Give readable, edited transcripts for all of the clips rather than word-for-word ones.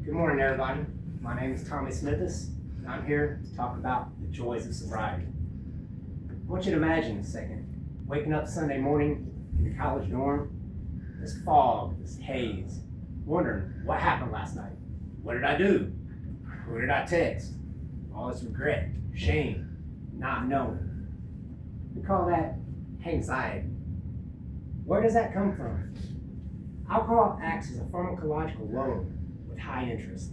Good morning, everybody. My name is Tommy Smithis, and I'm here to talk about the joys of sobriety. I want you to imagine a second, waking up Sunday morning in your college dorm, this fog, this haze, wondering what happened last night. What did I do? Who did I text? All this regret, shame, not knowing. We call that anxiety. Where does that come from? Alcohol acts as a pharmacological loan with high interest.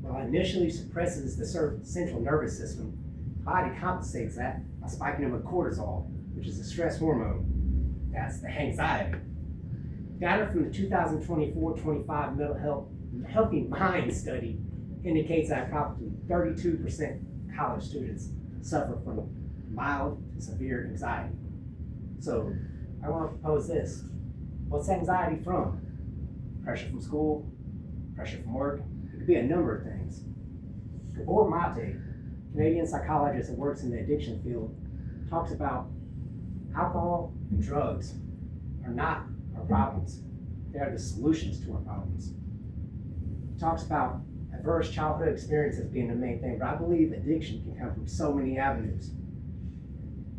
While it initially suppresses the central nervous system, the body compensates that by spiking it with cortisol, which is a stress hormone. That's the anxiety. Data from the 2024-25 Mental Healthy Mind study indicates that approximately 32% of college students suffer from mild to severe anxiety. So I want to propose this. What's anxiety from? Pressure from school, pressure from work. It could be a number of things. Gabor Mate, Canadian psychologist that works in the addiction field, talks about alcohol and drugs are not our problems. They are the solutions to our problems. He talks about adverse childhood experiences being the main thing, but I believe addiction can come from so many avenues.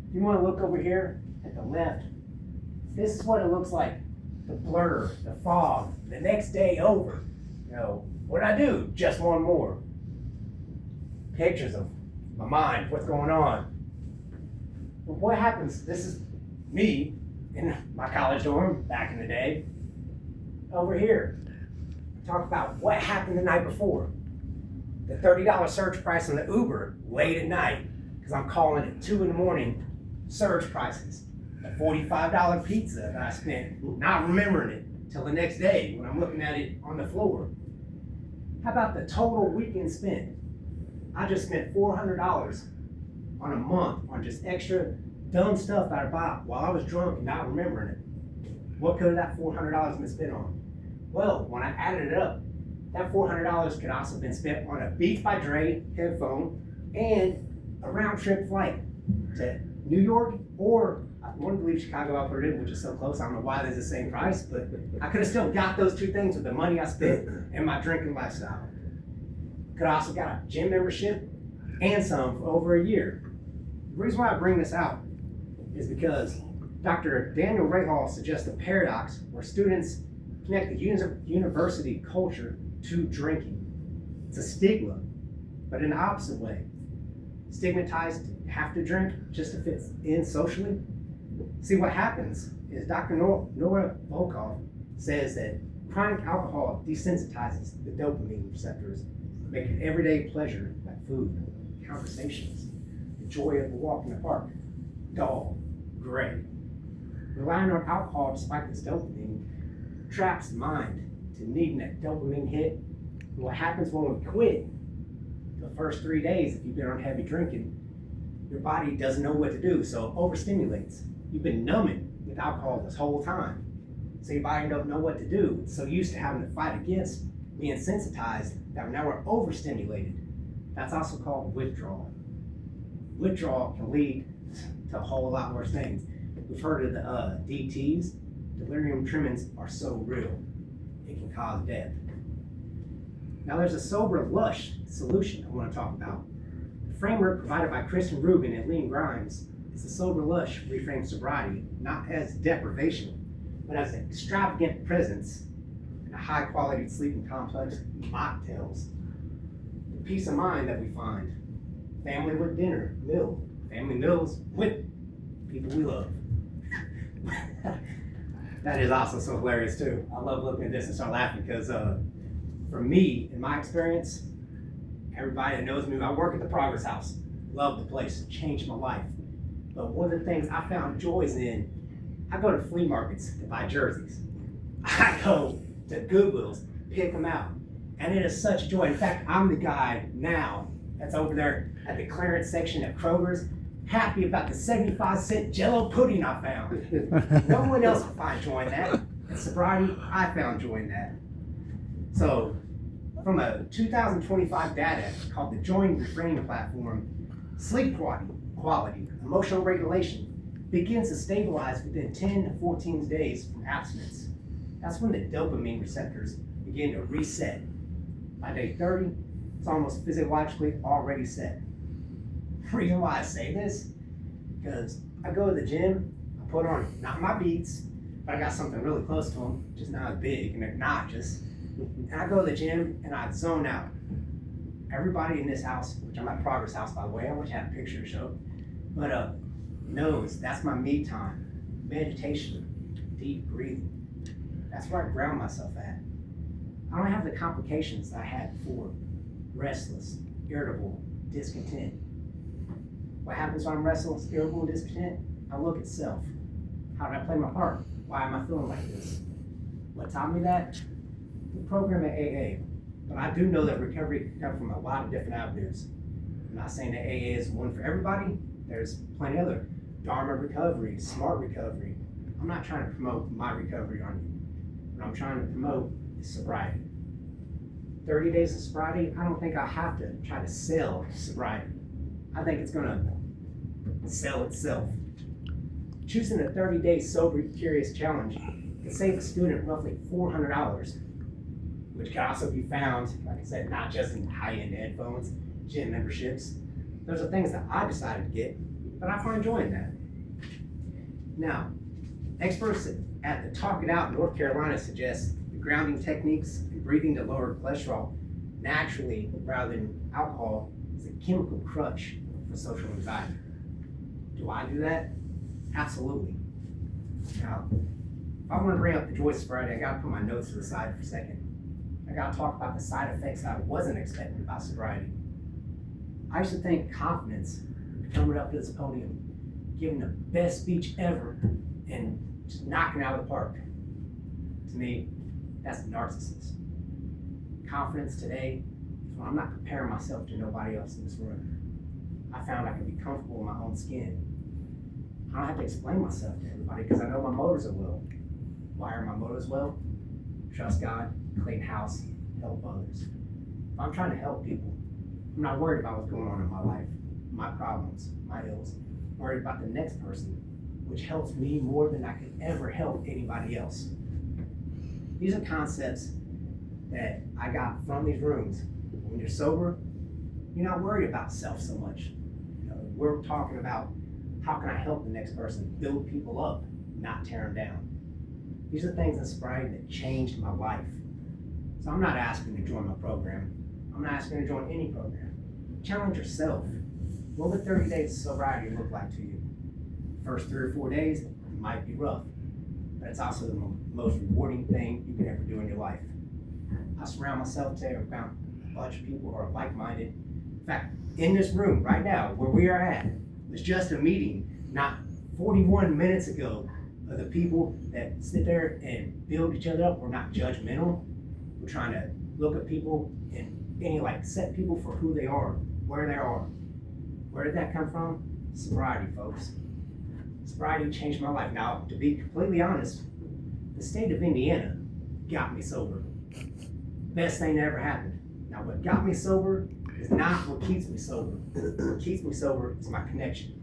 If you want to look over here at the left, this is what it looks like. The blur, the fog, the next day over. What'd I do? Just one more. Pictures of my mind, what's going on. But what happens, this is me in my college dorm back in the day. Over here, talk about what happened the night before. The $30 surge price on the Uber late at night, because I'm calling at 2 a.m, surge prices. The $45 pizza that I spent not remembering it till the next day when I'm looking at it on the floor. How about the total weekend spent? I just spent $400 on a month on just extra dumb stuff that I bought while I was drunk and not remembering it. What could that $400 been spent on? Well, when I added it up, that $400 could also have been spent on a Beats by Dre headphone and a round trip flight to New York, or I wanted to leave Chicago, I put it in, which is so close. I don't know why they're the same price, but I could have still got those two things with the money I spent and my drinking lifestyle. Could have also got a gym membership and some for over a year. The reason why I bring this out is because Dr. Daniel Rahal suggests a paradox where students connect the university culture to drinking. It's a stigma, but in the opposite way. Stigmatized to have to drink just to fit in socially. See, what happens is Dr. Nora Volkow says that chronic alcohol desensitizes the dopamine receptors, making everyday pleasure like food, conversations, the joy of a walk in the park, dull, gray. Relying on alcohol to spike this dopamine traps the mind to needing that dopamine hit. And what happens when we quit? The first 3 days, if you've been on heavy drinking, your body doesn't know what to do, so it overstimulates. You've been numbing with alcohol this whole time, so your body don't know what to do. It's so used to having to fight against being sensitized that now we're overstimulated. That's also called withdrawal. Withdrawal can lead to a whole lot worse things. We've heard of the DTs. Delirium tremens are so real, it can cause death. Now there's a sober lush solution I want to talk about. The framework provided by Kristen Rubin and Lean Grimes is the sober lush reframes sobriety not as deprivation, but as an extravagant presence in a high quality sleeping complex mocktails. The peace of mind that we find, family with dinner, family meals with people we love. That is also so hilarious too. I love looking at this and start laughing because for me, in my experience, everybody that knows me, I work at the Progress House. Love the place, it changed my life. But one of the things I found joys in, I go to flea markets to buy jerseys. I go to Goodwill's, pick them out. And it is such a joy. In fact, I'm the guy now that's over there at the clearance section at Kroger's, happy about the 75-cent Jell-O pudding I found. No one else will find joy in that. In sobriety, I found joy in that. So, from a 2025 data called the Join Reframe Platform, sleep quality, emotional regulation begins to stabilize within 10 to 14 days from abstinence. That's when the dopamine receptors begin to reset. By day 30, it's almost physiologically already set. The reason why I say this, because I go to the gym, I put on, not my beats, but I got something really close to them, just not as big and obnoxious. And I go to the gym and I zone out. Everybody in this house, which I'm at Progress House by the way, I wish I had a picture to show, but knows that's my me time. Meditation, deep breathing. That's where I ground myself at. I don't have the complications that I had before. Restless, irritable, discontent. What happens when I'm restless, irritable, and discontent? I look at self. How did I play my part? Why am I feeling like this? What taught me that? The program at AA. But I do know that recovery can come from a lot of different avenues. I'm not saying that AA is one for everybody. There's plenty of other. Dharma recovery, smart recovery. I'm not trying to promote my recovery on you. What I'm trying to promote is sobriety. 30 days of sobriety, I don't think I have to try to sell sobriety. I think it's gonna sell itself. Choosing a 30-day sober curious challenge can save a student roughly $400, which can also be found, like I said, not just in high-end headphones, gym memberships. Those are things that I decided to get, but I find joy in that. Now, experts at the Talk It Out North Carolina suggest the grounding techniques and breathing to lower cholesterol naturally rather than alcohol is a chemical crutch for social anxiety. Do I do that? Absolutely. Now, if I want to bring up the joys of sobriety, I gotta put my notes to the side for a second. I gotta talk about the side effects that I wasn't expecting about sobriety. I used to think confidence, coming up to this podium, giving the best speech ever, and just knocking it out of the park. To me, that's narcissist. Confidence today is when I'm not comparing myself to nobody else in this room. I found I can be comfortable in my own skin. I don't have to explain myself to everybody because I know my motives are well. Why are my motives well? Trust God, clean house, help others. If I'm trying to help people, I'm not worried about what's going on in my life, my problems, my ills. I'm worried about the next person, which helps me more than I could ever help anybody else. These are concepts that I got from these rooms. When you're sober, you're not worried about self so much. You know, we're talking about how can I help the next person, build people up, not tear them down. These are things in sobriety that changed my life. So I'm not asking to join my program. I'm not asking to join any program. Challenge yourself. What would 30 days of sobriety look like to you? First 3 or 4 days might be rough, but it's also the most rewarding thing you can ever do in your life. I surround myself today around a bunch of people who are like-minded. In fact, in this room right now, where we are at, was just a meeting not 41 minutes ago of the people that sit there and build each other up. We're not judgmental. We're trying to look at people and set people for who they are, where they are. Where did that come from? Sobriety, folks. Sobriety changed my life. Now, to be completely honest, the state of Indiana got me sober. Best thing that ever happened. Now, what got me sober is not what keeps me sober. What keeps me sober is my connection.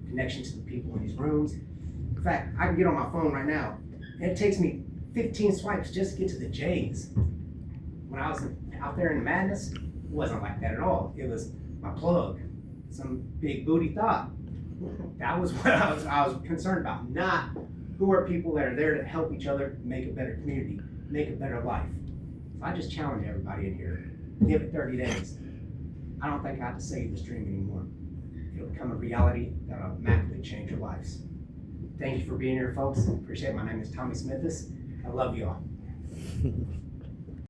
Connection to the people in these rooms. In fact, I can get on my phone right now, and it takes me 15 swipes just to get to the J's. When I was out there in madness, it wasn't like that at all. It was my plug, some big booty thought. That was what I was concerned about, not who are people that are there to help each other make a better community, make a better life. So I just challenge everybody in here, give it 30 days. I don't think I have to save this dream anymore. It'll become a reality that'll automatically change your lives. Thank you for being here, folks. Appreciate it. My name is Tommy Smithis. I love you all.